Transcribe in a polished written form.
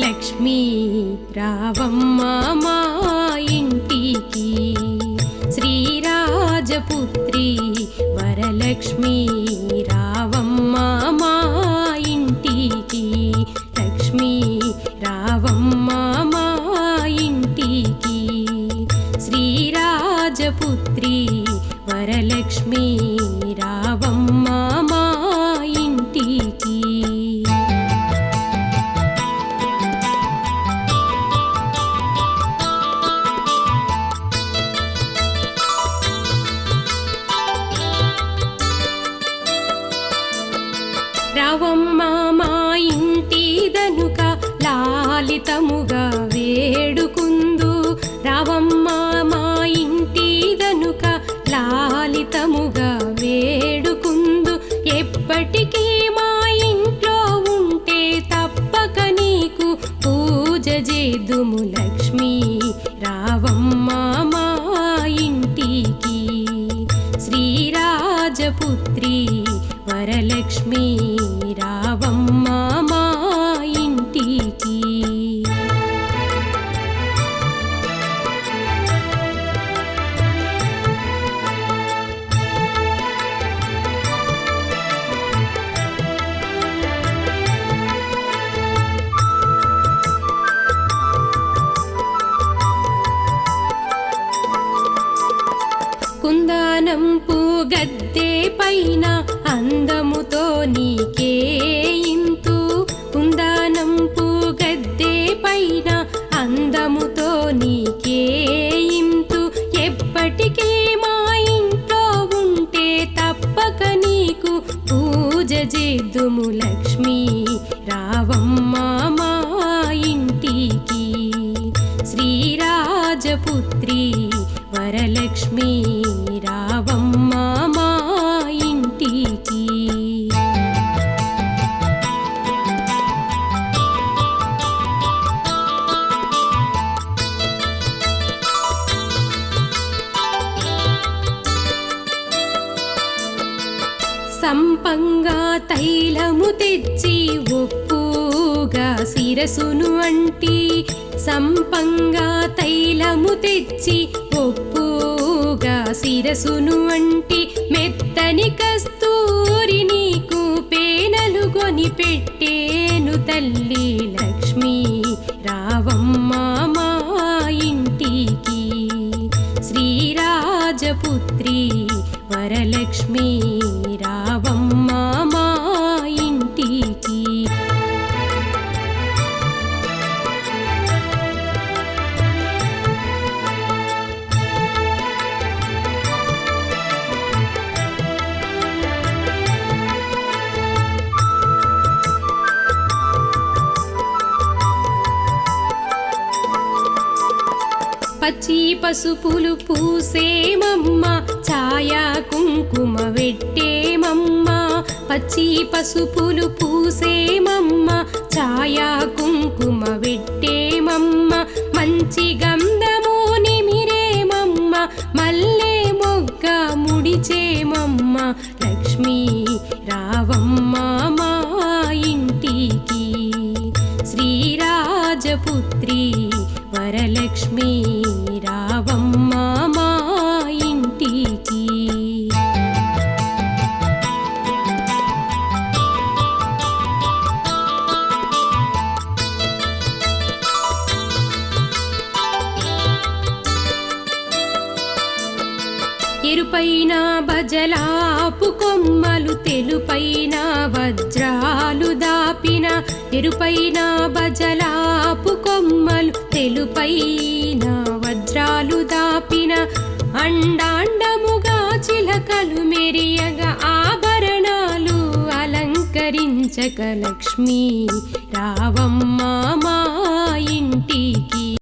లక్ష్మీ రావమ్మ మా ఇంటికి, శ్రీరాజపుత్రి వరలక్ష్మీ రావమ్మ మా ఇంటికి, లక్ష్మీ రావమ్మ మా ఇంటికి, శ్రీరాజపుత్రి వరలక్ష్మీ రావమ్మ మా ఇంటికి. రావమ్మ మా ఇంటి దనుక లాలితముగా వేడుకుందు, రావమ్మ మా ఇంటి దనుక లాలితముగా వేడుకుందు, ఎప్పటికీ మా ఇంట్లో ఉంటే తప్పక నీకు పూజ చేదుము లక్ష్మీ రావమ్మ మా ఇంటికి, శ్రీరాజపుత్రి వరలక్ష్మీ రావమ్మ మా ఇంటికి. కుందనంపు గద్దె పైన అందముతో నీకే ఇంతు, కుందనంపు గద్దె పైన అందముతో నీకే ఇంతు, ఎప్పటికీ మా ఇంట్లో ఉంటే తప్పక నీకు పూజ చేద్దుము లక్ష్మీ రావమ్మ మా ఇంటికి, శ్రీరాజపుత్రి వరలక్ష్మీ రావమ్మ మా ఇంటికి. సంపంగా తైలము తెచ్చి ఒప్పుగా శిరసును అంటి, సంపంగా తైలము తెచ్చి ఒప్పుగా శిరసును అంటి, మెత్తని కస్తూరి నీకు పేనలు కొని పెట్టేను తల్లి లక్ష్మీ రావమ్మ మా ఇంటికి, శ్రీరాజపుత్రి వరలక్ష్మీ రావమ్మ మా ఇంటికి. పచ్చి పసుపులు పూసేమమ్మ, ఛాయా కుంకుమ వెట్టేమమ్మ, పచ్చి పసుపులు పూసేమమ్మ, ఛాయా కుంకుమ వెట్టేమమ్మ, మంచి గంధము నిమిరేమమ్మ, మల్లె మొగ్గ ముడిచేమమ్మ లక్ష్మీ రావమ్మ మా ఇంటికి, శ్రీరాజపుత్రి వరలక్ష్మీ రావమ్మ మా ఇంటికి. ఎరుపైన బజలాపు కొమ్మలు, తెలుపైన వజ్రాలు దాపిన, ఎరుపైన బజలాపు కొమ్మలు, తెలుపైన వజ్రాలు దాపిన, అండాండముగా చిలకలు మెరియగా ఆభరణాలు అలంకరించక లక్ష్మీ రావమ్మ మా ఇంటికి,